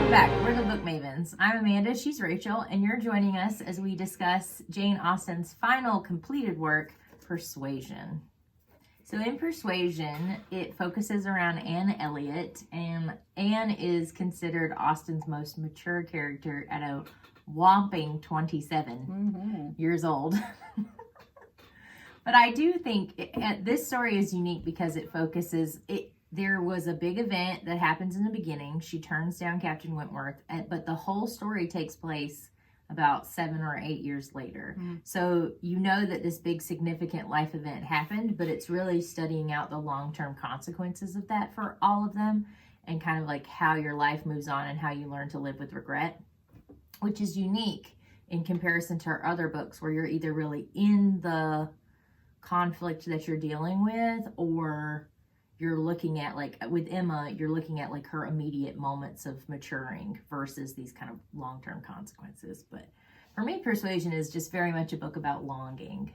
Welcome back. We're the Book Mavens. I'm Amanda, she's Rachel, and you're joining us as we discuss Jane Austen's final completed work, Persuasion. So in Persuasion, it focuses around Anne Elliot, and Anne is considered Austen's most mature character at a whopping 27 years old. But I do think this story is unique because it focuses... There was a big event that happens in the beginning. She turns down Captain Wentworth, but the whole story takes place about 7 or 8 years later. So you know that this big significant life event happened, but it's really studying out the long-term consequences of that for all of them and kind of like how your life moves on and how you learn to live with regret, which is unique in comparison to her other books where you're either really in the conflict that you're dealing with or you're looking at, like with Emma, you're looking at like her immediate moments of maturing versus these kind of long-term consequences. But for me, Persuasion is just very much a book about longing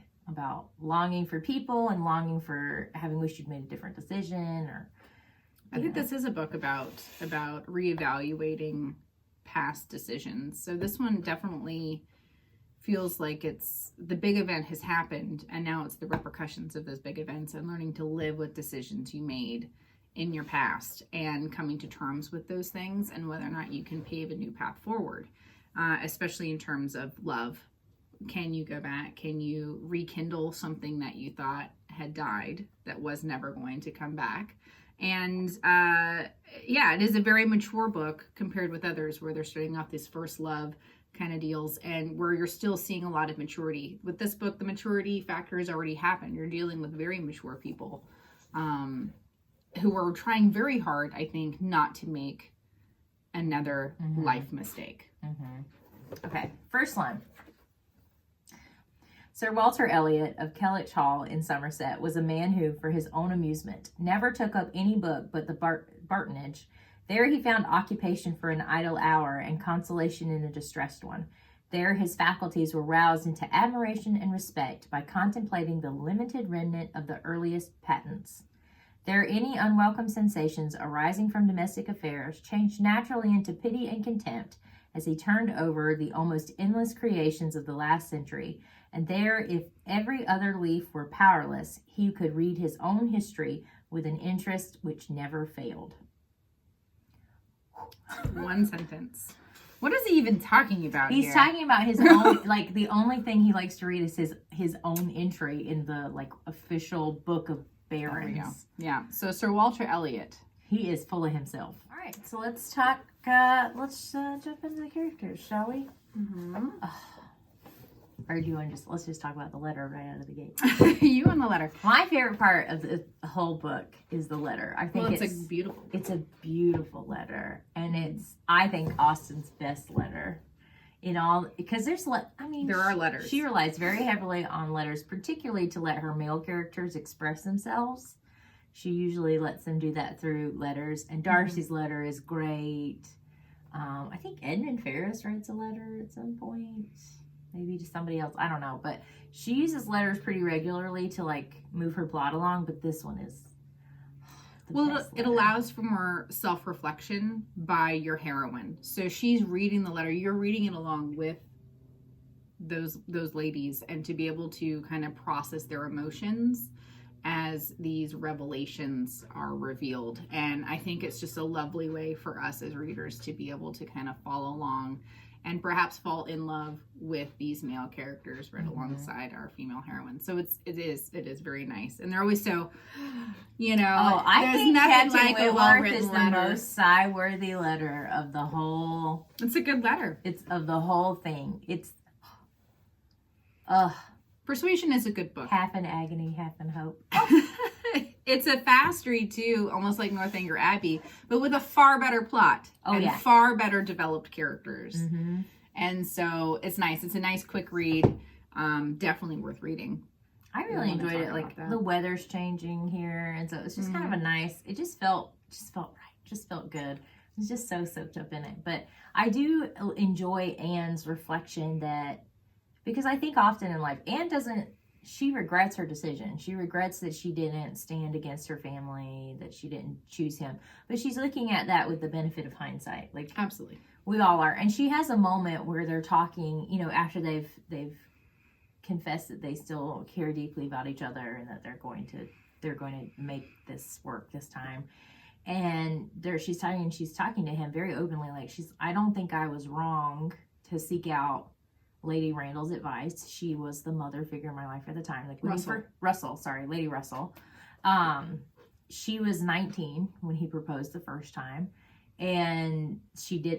for people and longing for having wished you'd made a different decision. Or I think this is a book about reevaluating past decisions. So this one definitely feels like it's the big event has happened and now it's the repercussions of those big events and learning to live with decisions you made in your past and coming to terms with those things and whether or not you can pave a new path forward, especially in terms of love. Can you go back? Can you rekindle something that you thought had died that was never going to come back? And it is a very mature book compared with others where they're starting off this first love kind of deals and where you're still seeing a lot of maturity. With this book, the maturity factor has already happened. You're dealing with very mature people who are trying very hard, I think, not to make another life mistake. Okay, first line. Sir Walter Elliot of Kellynch Hall in Somerset was a man who, for his own amusement, never took up any book but the Bartonage. There he found occupation for an idle hour and consolation in a distressed one. There his faculties were roused into admiration and respect by contemplating the limited remnant of the earliest patents. There any unwelcome sensations arising from domestic affairs changed naturally into pity and contempt as he turned over the almost endless creations of the last century, and there, if every other leaf were powerless, he could read his own history with an interest which never failed. One sentence. What is he even talking about He's here? talking about his own, like, the only thing he likes to read is his own entry in the, like, official Book of Barons. Yeah. So Sir Walter Elliot. He is full of himself. All right, so let's talk, let's jump into the characters, shall we? Or do you want to let's just talk about the letter right out of the gate? You and the letter. My favorite part of the whole book is the letter. I think it's a beautiful. It's a beautiful letter, and it's, I think, Austen's best letter in all, because there are letters. She relies very heavily on letters, particularly to let her male characters express themselves. She usually lets them do that through letters, and Darcy's letter is great. I think Edmund Ferris writes a letter at some point. Maybe to somebody else, I don't know, but she uses letters pretty regularly to like move her plot along, but this one is it allows for more self-reflection by your heroine. So she's reading the letter, you're reading it along with those ladies, and to be able to kind of process their emotions as these revelations are revealed. And I think it's just a lovely way for us as readers to be able to kind of follow along and perhaps fall in love with these male characters right alongside our female heroines. So it is very nice. And they're always so, I think Captain Wentworth is the most sigh-worthy letter of the whole. It's a good letter. It's of the whole thing. It's, Persuasion is a good book. Half in agony, half in hope. It's a fast read too, almost like Northanger Abbey, but with a far better plot far better developed characters. And so it's nice. It's a nice quick read. Definitely worth reading. I really enjoyed it. Like the weather's changing here, and so it's just kind of a nice. It just felt right. Just felt good. I was just so soaked up in it. But I do enjoy Anne's reflection that, because I think often in life, Anne doesn't she regrets her decision. She regrets that she didn't stand against her family, that she didn't choose him. But she's looking at that with the benefit of hindsight. Like, absolutely. We all are. And she has a moment where they're talking, you know, after they've confessed that they still care deeply about each other and that they're going to make this work this time. And she's talking to him very openly, like, I don't think I was wrong to seek out Lady Randall's advice. She was the mother figure in my life at the time. Like Lady Russell. She was 19 when he proposed the first time. And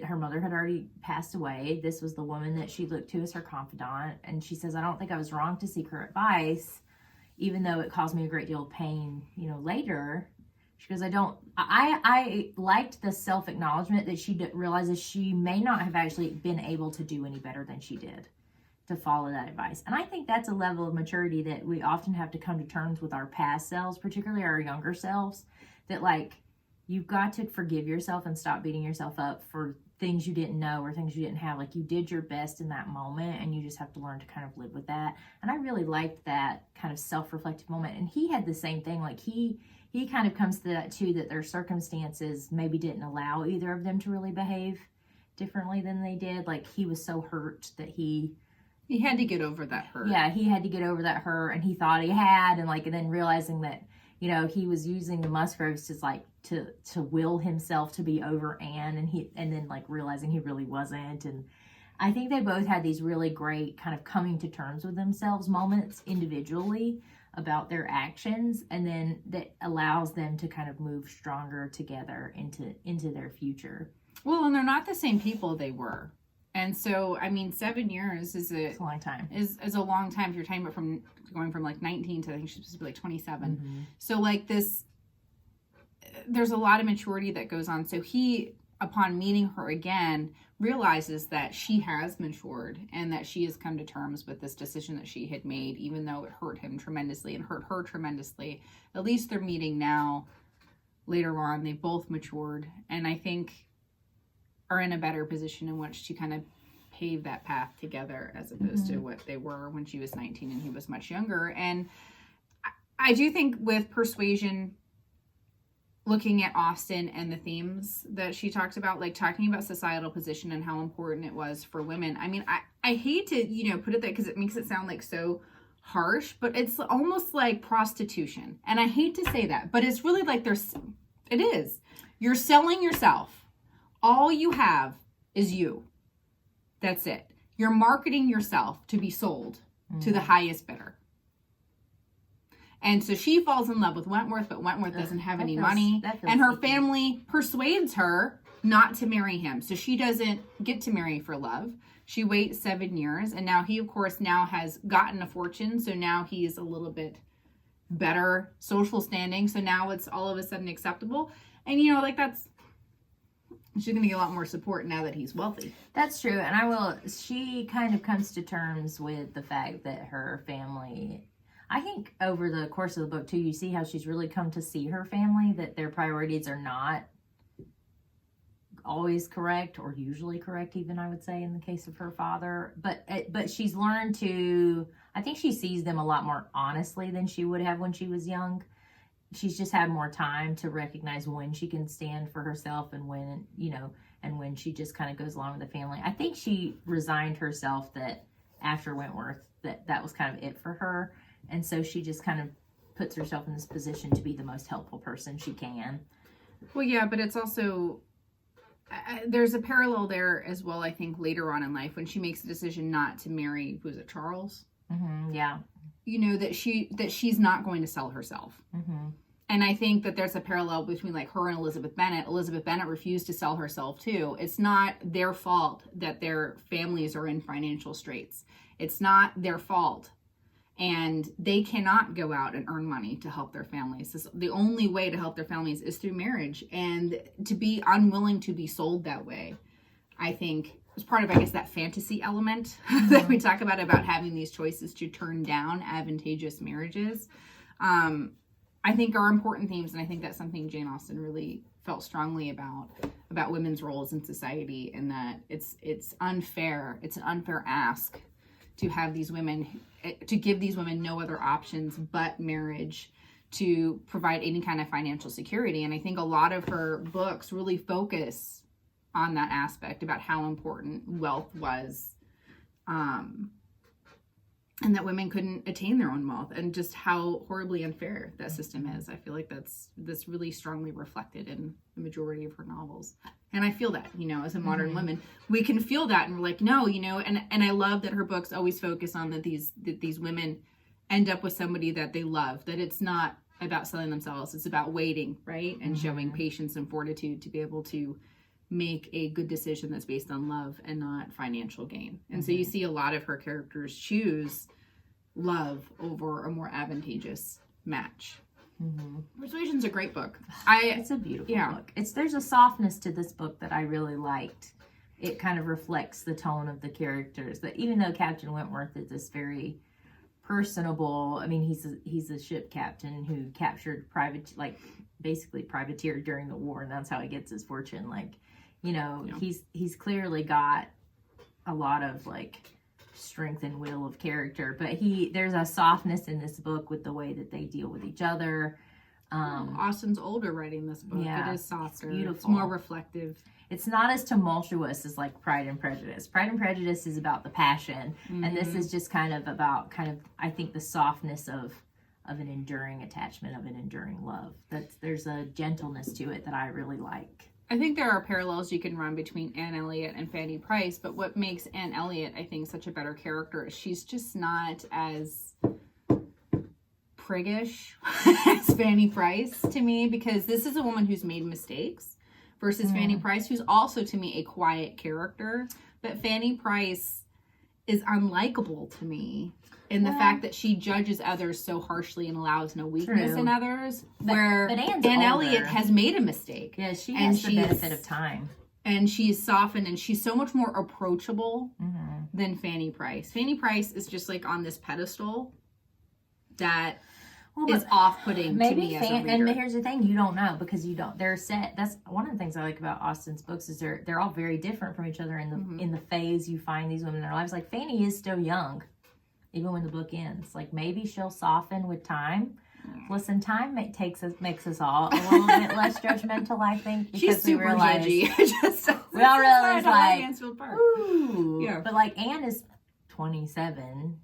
her mother had already passed away. This was the woman that she looked to as her confidant. And she says, I don't think I was wrong to seek her advice, even though it caused me a great deal of pain, you know, later. She goes, I liked the self-acknowledgement that she realizes she may not have actually been able to do any better than she did to follow that advice. And I think that's a level of maturity that we often have to come to terms with our past selves, particularly our younger selves, that, like, you've got to forgive yourself and stop beating yourself up for things you didn't know or things you didn't have. Like, you did your best in that moment, and you just have to learn to kind of live with that. And I really liked that kind of self-reflective moment. And he had the same thing. Like, he kind of comes to that too, that their circumstances maybe didn't allow either of them to really behave differently than they did. Like, he was so hurt that he had to get over that hurt. Yeah, he had to get over that hurt, and he thought he had, and then realizing that, you know, he was using the Musgroves to will himself to be over Anne, and then realizing he really wasn't. And I think they both had these really great kind of coming to terms with themselves moments individually about their actions, and then that allows them to kind of move stronger together into their future. Well, and they're not the same people they were. And so, I mean, 7 years is a long time. Is a long time if you're talking about from going from 19 to, I think she's supposed to be 27. Mm-hmm. So there's a lot of maturity that goes on. So he, upon meeting her again, realizes that she has matured and that she has come to terms with this decision that she had made, even though it hurt him tremendously and hurt her tremendously. At least they're meeting now. Later on, they both matured, and I think are in a better position in which to kind of pave that path together, as opposed to what they were when she was 19 and he was much younger. And I do think with Persuasion, looking at Austen and the themes that she talks about, like talking about societal position and how important it was for women. I mean, I hate to, put it that, because it makes it sound like so harsh, but it's almost like prostitution. And I hate to say that, but it's really like it is. You're selling yourself. All you have is you. That's it. You're marketing yourself to be sold to the highest bidder. And so she falls in love with Wentworth, but Wentworth doesn't have any money. And her family persuades her not to marry him. So she doesn't get to marry for love. She waits 7 years. And now he, of course, now has gotten a fortune. So now he's a little bit better social standing. So now it's all of a sudden acceptable. And, she's going to get a lot more support now that he's wealthy. That's true. And she kind of comes to terms with the fact that her family, I think over the course of the book too, you see how she's really come to see her family, that their priorities are not always correct, or usually correct even, I would say, in the case of her father. But she's learned to, I think she sees them a lot more honestly than she would have when she was young. She's just had more time to recognize when she can stand for herself and when, and when she just kind of goes along with the family. I think she resigned herself that after Wentworth, that was kind of it for her. And so she just kind of puts herself in this position to be the most helpful person she can. Well, yeah, but it's also, there's a parallel there as well, I think, later on in life when she makes the decision not to marry, who is it, Charles? Mm-hmm, yeah. That she's not going to sell herself. Mm-hmm. And I think that there's a parallel between her and Elizabeth Bennet. Elizabeth Bennet refused to sell herself too. It's not their fault that their families are in financial straits. It's not their fault. And they cannot go out and earn money to help their families. The only way to help their families is through marriage. And to be unwilling to be sold that way, I think, is part of, I guess, that fantasy element that we talk about having these choices to turn down advantageous marriages. I think are important themes, and I think that's something Jane Austen really felt strongly about women's roles in society, and that it's unfair. It's an unfair ask to have these women, to give these women no other options but marriage to provide any kind of financial security. And I think a lot of her books really focus on that aspect about how important wealth was, and that women couldn't attain their own wealth, and just how horribly unfair that system is. I feel like that's really strongly reflected in the majority of her novels. And I feel that, as a modern woman, we can feel that, and we're like, no, and I love that her books always focus on that these women end up with somebody that they love, that it's not about selling themselves, it's about waiting, right? And showing patience and fortitude to be able to make a good decision that's based on love and not financial gain. And so you see a lot of her characters choose love over a more advantageous match. Persuasion's a great book. It's a beautiful book. There's a softness to this book that I really liked. It kind of reflects the tone of the characters. That even though Captain Wentworth is this very personable, I mean, he's a ship captain who captured basically privateered during the war, and that's how he gets his fortune. He's clearly got a lot of strength and will of character, but there's a softness in this book with the way that they deal with each other. Austen's older writing this book. Yeah, it is softer. It's beautiful. It's more reflective. It's not as tumultuous as Pride and Prejudice. Pride and Prejudice is about the passion, and this is just kind of about I think the softness of an enduring attachment, of an enduring love. There's a gentleness to it that I really like. I think there are parallels you can run between Anne Elliot and Fanny Price, but what makes Anne Elliot, I think, such a better character is she's just not as priggish as Fanny Price to me, because this is a woman who's made mistakes versus Fanny Price, who's also to me a quiet character. But Fanny Price is unlikable to me in the fact that she judges others so harshly and allows no weakness in others. But Anne Elliot has made a mistake. Yeah, she has the benefit of time. And she's softened, and she's so much more approachable than Fanny Price. Fanny Price is just on this pedestal that is off-putting to me as a reader. And here's the thing, you don't know, because you don't. They're set. That's one of the things I like about Austen's books is they're all very different from each other in the phase you find these women in their lives. Fanny is still young, even when the book ends. Maybe she'll soften with time. Listen, time makes us all a little bit less judgmental, I think, because she's super judgy. We all realize ooh. Yeah. But Anne is 27.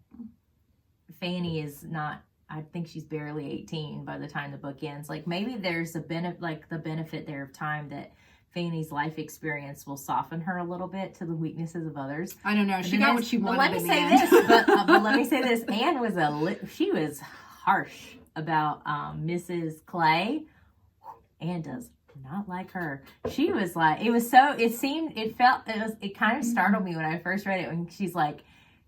Fanny is not. I think she's barely 18 by the time the book ends. Maybe there's a the benefit there of time, that Fanny's life experience will soften her a little bit to the weaknesses of others. I don't know. She got what she wanted. But let me say this. But let me say this. Anne she was harsh about Mrs. Clay. Anne does not like her. She was it kind of startled me when I first read it, when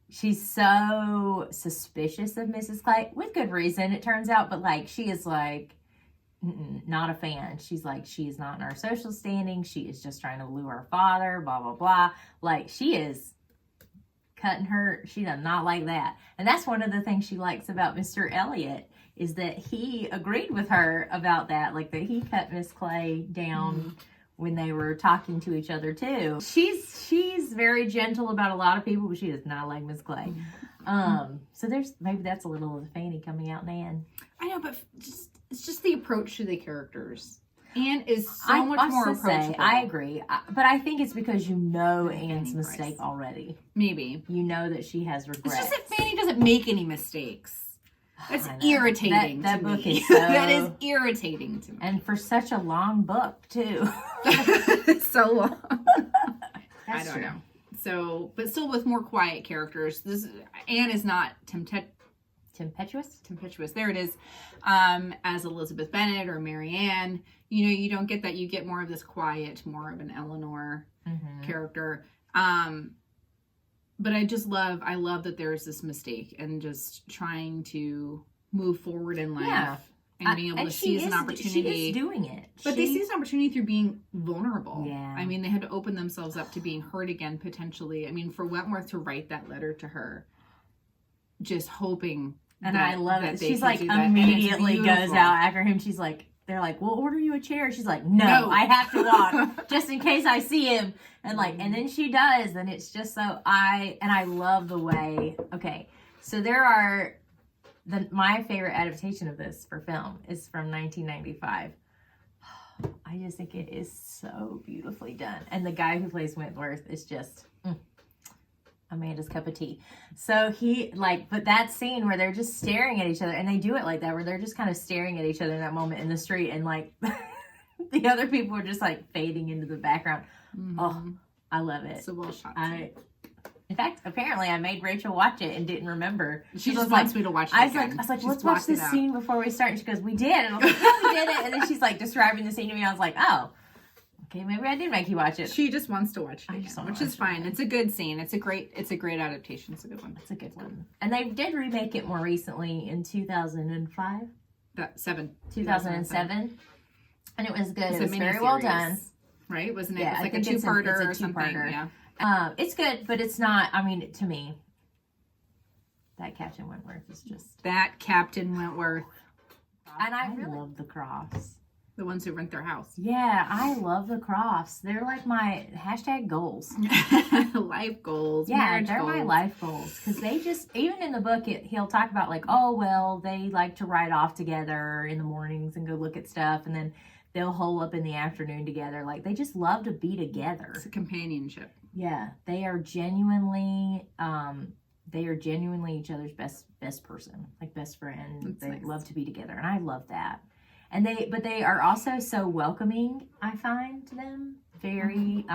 she's so suspicious of Mrs. Clay, with good reason, it turns out, but she is not a fan. She's she is not in our social standing. She is just trying to lure her father, blah, blah, blah. She is cutting her. She does not like that. And that's one of the things she likes about Mr. Elliot, is that he agreed with her about that. That he cut Miss Clay down when they were talking to each other too. She's very gentle about a lot of people, but she does not like Miss Clay. So maybe that's a little of the Fanny coming out in Anne. I know, but it's just the approach to the characters. Anne is so much more approachable. I agree, but I think it's because Anne's mistake already. Maybe you know that she has regrets. It's just that Fanny doesn't make any mistakes. That's irritating. That book is that is irritating to me, and for such a long book too. So long. I don't know. So, but still with more quiet characters. Anne is not tempestuous. There it is. As Elizabeth Bennet or Mary Ann. You don't get that. You get more of this quiet, more of an Eleanor character. But I love that there's this mistake and just trying to move forward in life and being able to seize an opportunity. She is doing it. But they seize an opportunity through being vulnerable. Yeah. I mean, they had to open themselves up to being hurt again, potentially. I mean, for Wentworth to write that letter to her, just hoping. And I love it. She's immediately goes out after him. She's they're like, we'll order you a chair. She's like, no, I have to walk just in case I see him. And like, and then she does. And it's just so I love the way, okay. So there are, my favorite adaptation of this for film is from 1995. I just think it is so beautifully done. And the guy who plays Wentworth is just Amanda's cup of tea. So he but that scene where they're just staring at each other, and they do it like that, where they're just kind of staring at each other in that moment in the street, and like the other people are just like fading into the background. Mm-hmm. Oh, I love it. It's a well shot. In fact, apparently I made Rachel watch it and didn't remember. She just wants me to watch it again. I was like, let's watch this scene before we start. And she goes, we did. And I was like, yeah, we did it. And then she's like describing the scene to me. I was like, oh, okay, maybe I did make you watch it. She just wants to watch it again, which is fine. It's a good scene. It's a great adaptation. It's a good one. It's a good one. And they did remake it more recently in 2005. 2007. And it was good. It was very well done. Right? Wasn't it? Yeah, it was like a two-parter or something. Yeah. It's good, but it's not, I mean, to me, that Captain Wentworth is just... That Captain Wentworth. And I really love the Crofts. The ones who rent their house. Yeah, I love the Crofts. They're like my #goals. Life goals. Yeah, they're my life goals. Because they just, even in the book, he'll talk about like, oh, well, they like to ride off together in the mornings and go look at stuff. And then they'll hole up in the afternoon together. Like, they just love to be together. It's a companionship. Yeah, they are genuinely each other's best person, like best friend. That's they nice. love to be together, and I love that. And they are also so welcoming. I find them very.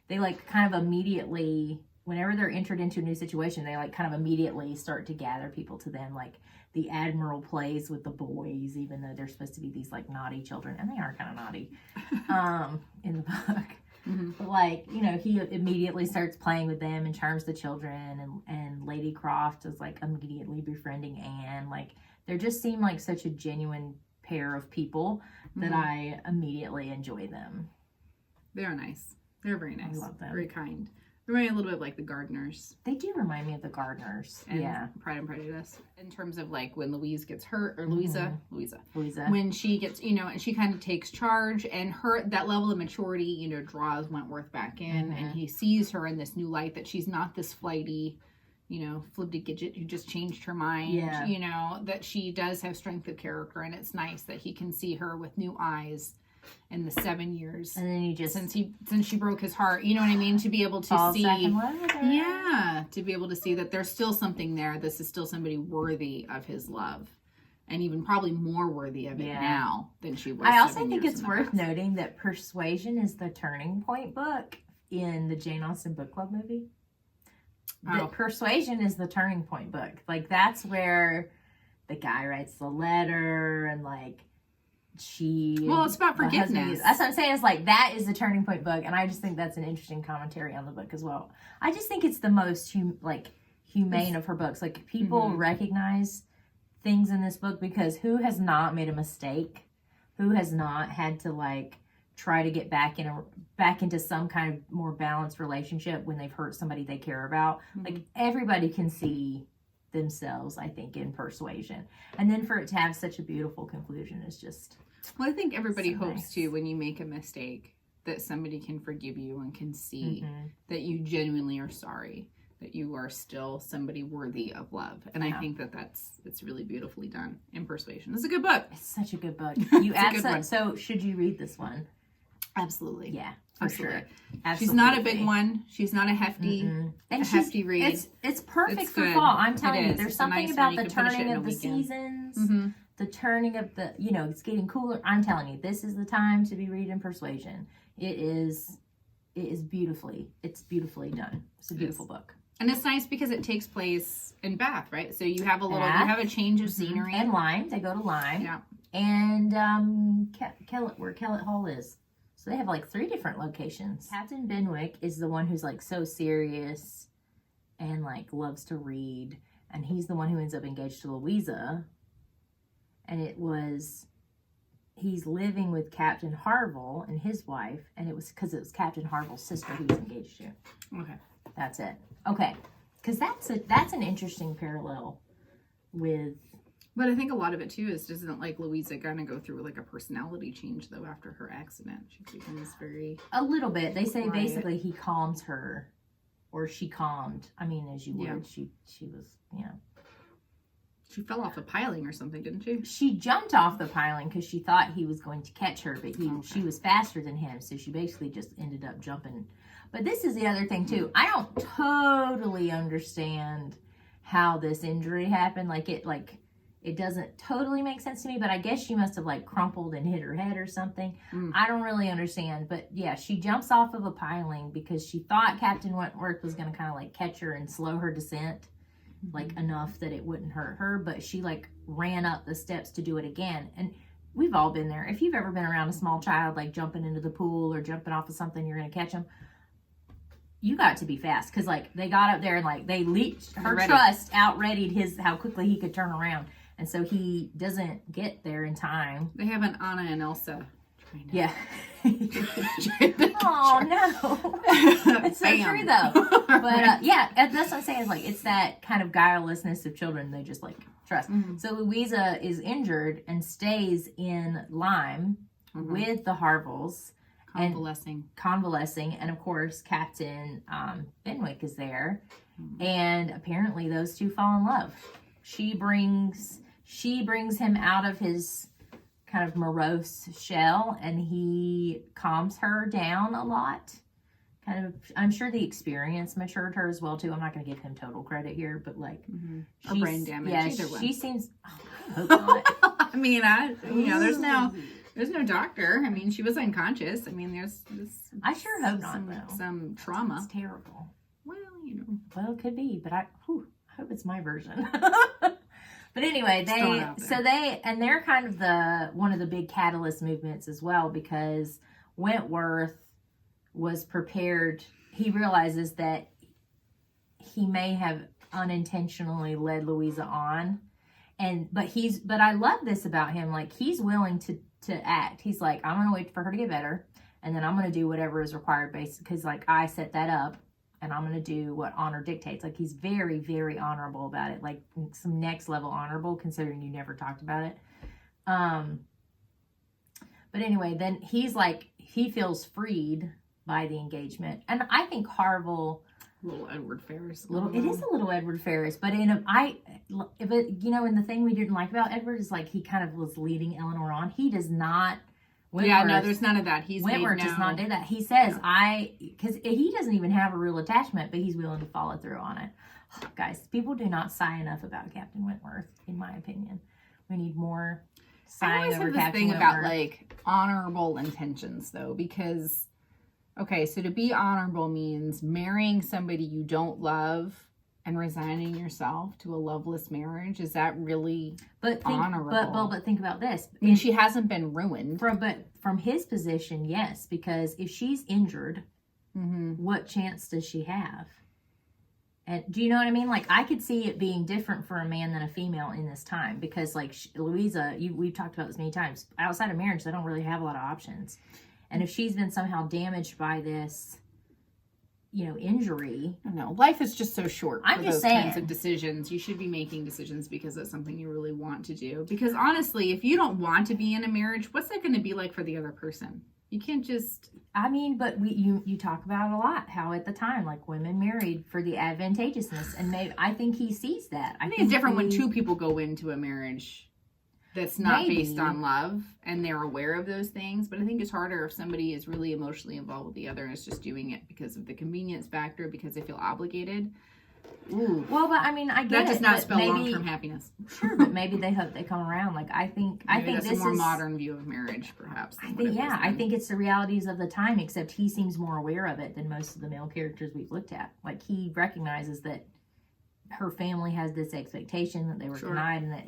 They like kind of immediately, whenever they're entered into a new situation, they like kind of immediately start to gather people to them. Like the Admiral plays with the boys, even though they're supposed to be these like naughty children, and they are kind of naughty in the book. Mm-hmm. But like, you know, he immediately starts playing with them and charms the children, and Lady Croft is like immediately befriending Anne. Like, they just seem like such a genuine pair of people that I immediately enjoy them. They're nice. They're very nice. I love them. Very kind. They remind me a little bit of like the Gardeners. They do remind me of the Gardeners. And yeah. Pride and Prejudice. In terms of like when Louise gets hurt, or Louisa. When she gets, you know, and she kind of takes charge, and that level of maturity, you know, draws Wentworth back in, and he sees her in this new light, that she's not this flighty, you know, flibbertigibbet who just changed her mind. Yeah. You know, that she does have strength of character, and it's nice that he can see her with new eyes in the 7 years, and then he just since she broke his heart, you know what I mean, to be able to see, to be able to see that there's still something there. This is still somebody worthy of his love, and even probably more worthy of it now than she was. I also think it's worth noting that Persuasion is the turning point book in the Jane Austen book club movie. Persuasion is the turning point book. Like, that's where the guy writes the letter, and like it's about forgiveness. That's what I'm saying. It's like, that is the turning point book, and I just think that's an interesting commentary on the book as well. I just think it's the most humane of her books. Like, people recognize things in this book, because who has not made a mistake? Who has not had to like try to get back into some kind of more balanced relationship when they've hurt somebody they care about? Like, everybody can see themselves, I think, in Persuasion, and then for it to have such a beautiful conclusion is just... Well, I think everybody hopes too, when you make a mistake, that somebody can forgive you and can see that you genuinely are sorry, that you are still somebody worthy of love. And I think it's really beautifully done in Persuasion. It's a good book. It's such a good book. So should you read this one? Absolutely. Yeah. Absolutely. Sure. Absolutely. She's not a big one. She's not a hefty, hefty read. It's perfect for fall. I'm telling you, there's something about the turning of the seasons, the turning of the, you know, it's getting cooler. I'm telling you, this is the time to be reading Persuasion. It is beautifully done. It's a beautiful book. And it's nice because it takes place in Bath, right? So you have a change of scenery. And Lyme. They go to Lyme. Yeah. And where Kellett Hall is. So they have like 3 different locations. Captain Benwick is the one who's like so serious and like loves to read. And he's the one who ends up engaged to Louisa. And he's living with Captain Harville and his wife. And it was because it was Captain Harville's sister he was engaged to. Okay. That's it. Okay. Because that's an interesting parallel with But I think a lot of it too is, doesn't like Louisa kind of go through like a personality change though after her accident? She becomes very a little bit. They say quiet. basically he calms her, or she calmed. I mean, as you would, Yeah. she was, you know. She fell off a piling or something, didn't she? She jumped off the piling because she thought he was going to catch her, but she was faster than him, so she basically just ended up jumping. But this is the other thing too. I don't totally understand how this injury happened. It doesn't totally make sense to me, but I guess she must have like crumpled and hit her head or something. I don't really understand, but yeah, she jumps off of a piling because she thought Captain Wentworth was going to kind of like catch her and slow her descent, like enough that it wouldn't hurt her, but she like ran up the steps to do it again. And we've all been there. If you've ever been around a small child, like jumping into the pool or jumping off of something, you're going to catch them. You got to be fast because like they got up there and like they leaped. Her trust outreadied how quickly he could turn around. And so he doesn't get there in time. They have an Anna and Elsa. Yeah. Oh, no. It's so true, though. But, yeah, that's what I'm saying. Is like, it's that kind of guilelessness of children. They just, like, trust. Mm-hmm. So Louisa is injured and stays in Lyme with the Harvilles. Convalescing. And, of course, Captain Benwick is there. And apparently those two fall in love. She brings him out of his kind of morose shell, and he calms her down a lot. Kind of, I'm sure the experience matured her as well too. I'm not going to give him total credit here, but like, or brain damage. Yeah, either one. She seems. Oh, I hope not. I mean, there's no doctor. I mean, she was unconscious. I mean, there's I sure hope not though. Some trauma. It's terrible. Well, Well, it could be, but I hope it's my version. But anyway, they're kind of one of the big catalyst movements as well, because Wentworth was prepared. He realizes that he may have unintentionally led Louisa on, but I love this about him. Like, he's willing to act. He's like, I'm gonna wait for her to get better, and then I'm gonna do whatever is required, basically, because like I set that up. And I'm going to do what honor dictates. Like, he's very, very honorable about it. Like, some next level honorable, considering you never talked about it. But anyway, then he's like, he feels freed by the engagement. And I think Harville... Little Edward Ferrars. It is a little Edward Ferrars. But and the thing we didn't like about Edward is like, he kind of was leading Eleanor on. He does not... there's none of that. Wentworth does not do that. He says, because he doesn't even have a real attachment, but he's willing to follow through on it. Oh, guys, people do not sigh enough about Captain Wentworth, in my opinion. We need more sighing over Captain Wentworth. I always have this thing about, like, honorable intentions, though, because, okay, so to be honorable means marrying somebody you don't love and resigning yourself to a loveless marriage. Is that really honorable? But think about this. I mean, she hasn't been ruined. From his position, yes, because if she's injured, what chance does she have? And do you know what I mean? Like, I could see it being different for a man than a female in this time, because like Louisa, we've talked about this many times. Outside of marriage, they don't really have a lot of options. And if she's been somehow damaged by this, injury. I don't know. Life is just so short for I'm just those saying. Kinds of decisions. You should be making decisions because it's something you really want to do. Because honestly, if you don't want to be in a marriage, what's that going to be like for the other person? You can't just... I mean, but you talk about it a lot, how at the time, like, women married for the advantageousness. And maybe I think he sees that. I think it's different when two people go into a marriage that's not based on love and they're aware of those things. But I think it's harder if somebody is really emotionally involved with the other and is just doing it because of the convenience factor, because they feel obligated. Ooh. Well, but I mean, I get that does not spell long-term happiness. Sure, but maybe they hope they come around. Like, I think that's this a more modern view of marriage, perhaps. I think it's the realities of the time. Except he seems more aware of it than most of the male characters we've looked at. Like, he recognizes that her family has this expectation that they were denied, and that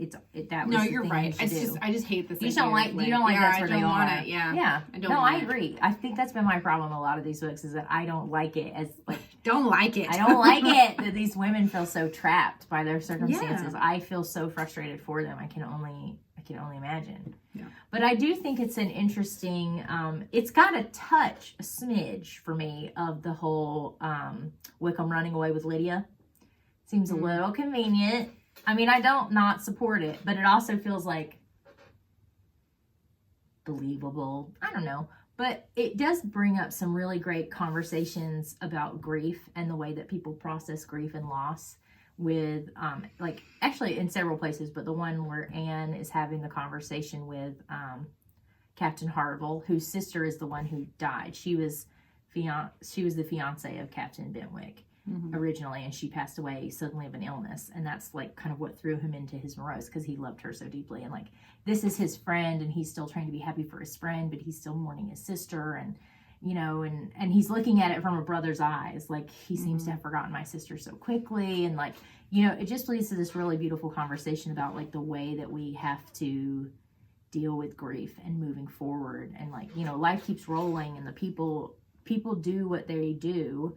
that was no, the you're thing right. I just hate this. You don't like that's where they are. Yeah. I agree. I think that's been my problem. A lot of these books is that I don't like it as like. Don't like it. I don't like it that these women feel so trapped by their circumstances. Yeah. I feel so frustrated for them. I can only imagine. Yeah. But I do think it's an interesting. It's got a smidge for me of the whole Wickham running away with Lydia. Seems a little convenient. I mean, I don't not support it, but it also feels like believable. I don't know. But it does bring up some really great conversations about grief and the way that people process grief and loss with, like, actually in several places, but the one where Anne is having the conversation with Captain Harville, whose sister is the one who died. She was the fiance of Captain Wentworth originally, and she passed away suddenly of an illness, and that's like kind of what threw him into his morose, because he loved her so deeply, and like this is his friend, and he's still trying to be happy for his friend, but he's still mourning his sister, and you know, and he's looking at it from a brother's eyes, like he seems to have forgotten my sister so quickly, and like, you know, it just leads to this really beautiful conversation about like the way that we have to deal with grief and moving forward, and like, you know, life keeps rolling, and the people do what they do,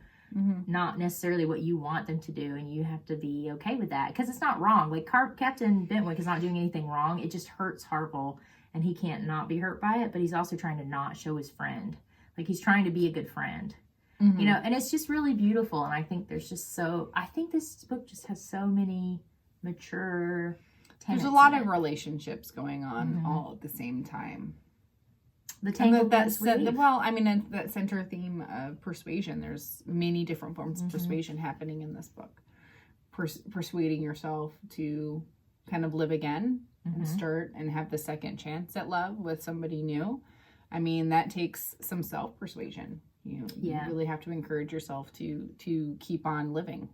not necessarily what you want them to do, and you have to be okay with that, because it's not wrong. Like Captain Wentworth is not doing anything wrong. It just hurts Harville, and he can't not be hurt by it, but he's also trying to not show his friend. Like he's trying to be a good friend, you know, and it's just really beautiful. And I think I think this book just has so many mature tenets. There's a lot of relationships going on all at the same time. The tangle that center theme of persuasion. There's many different forms of persuasion happening in this book. Persuading yourself to kind of live again and start and have the second chance at love with somebody new. I mean, that takes some self-persuasion. You really have to encourage yourself to keep on living.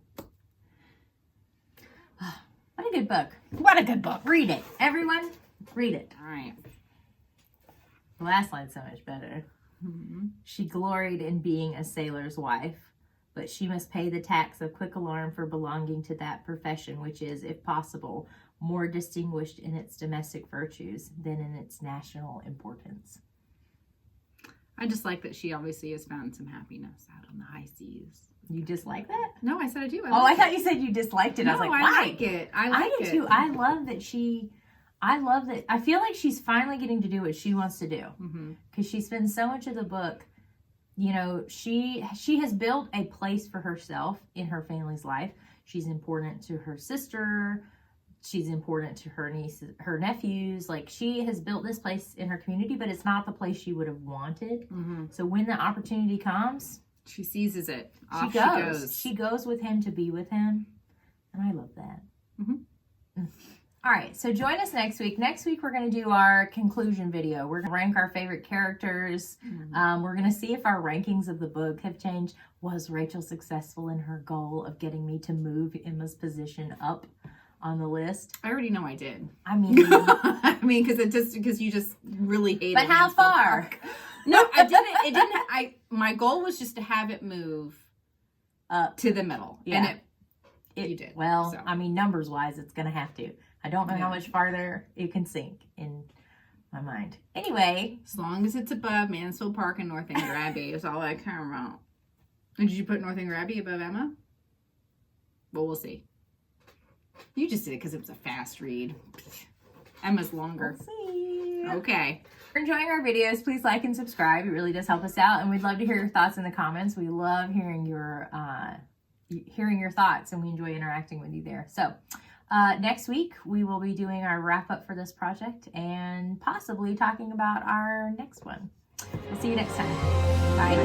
What a good book. What a good book. Read it. Everyone, read it. All right. The last line's so much better. She gloried in being a sailor's wife, but she must pay the tax of quick alarm for belonging to that profession, which is, if possible, more distinguished in its domestic virtues than in its national importance. I just like that she obviously has found some happiness out on the high seas. You dislike that? No, I said I do. I thought you said you disliked it. No, I was like, why? I like it. I do too. I love that. I feel like she's finally getting to do what she wants to do, because she spends so much of the book, you know, she has built a place for herself in her family's life. She's important to her sister. She's important to her nieces, her nephews. Like, she has built this place in her community, but it's not the place she would have wanted. So when the opportunity comes, she seizes it. Off she goes. She goes with him to be with him. And I love that. All right, so join us next week. Next week, we're going to do our conclusion video. We're going to rank our favorite characters. We're going to see if our rankings of the book have changed. Was Rachel successful in her goal of getting me to move Emma's position up on the list? I already know I did. I mean, because you just really hated it. But how far? No, I didn't. It didn't. My goal was just to have it move up to the middle. Yeah. And you did. Well, so. I mean, numbers wise, it's going to have to. I don't know how much farther it can sink in my mind. Anyway. As long as it's above Mansfield Park and Northanger Abbey is all I care about. And did you put Northanger Abbey above Emma? Well, we'll see. You just did it because it was a fast read. Emma's longer. We'll see. Okay. If you're enjoying our videos, please like and subscribe. It really does help us out. And we'd love to hear your thoughts in the comments. We love hearing your thoughts, and we enjoy interacting with you there. So, next week, we will be doing our wrap-up for this project and possibly talking about our next one. We'll see you next time. Bye.